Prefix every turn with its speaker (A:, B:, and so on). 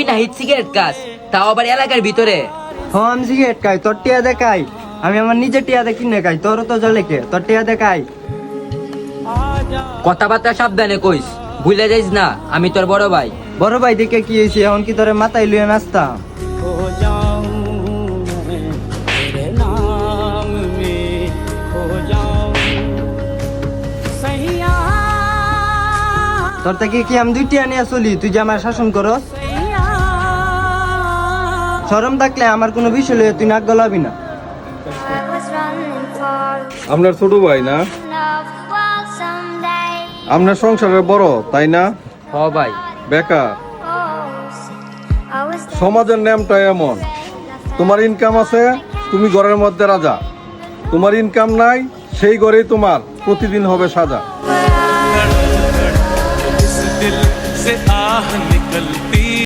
A: তুই না hit cigarette খাস, তাও আবার এলাকার ভিতরে।
B: আমি সিগারেট খাই, তোর টিয়া দেখাই। আমি আমার নিজের টিয়া দিয়ে কিনে খাই, তোরও তো জলে কে, তোর টিয়া দেখাই।
A: কথাবার্তা সাবধানে কইস, ভুলে যাইস না আমি তোর বড় ভাই।
B: বড় ভাই দেখে কি হয়েছে, এখন কি তোরে মাথায় লুয়ে নাচতাম? তোর থেকে কি আমি দুইটি আনিয়া চলি, তুই যে আমার শাসন করস? শরম থাকলে আমার কোনো বিষয় লইয়া তুই নাক গলাবি না।
C: আপনার ছোট ভাই না? আপনার সংসারের বড় তাই না?
A: হ ভাই।
C: বেকার। সমাজের নিয়মটা এমন, তোমার ইনকাম আছে তুমি ঘরের মধ্যে রাজা, তোমার ইনকাম নাই সেই ঘরেই তোমার প্রতিদিন হবে সাজা।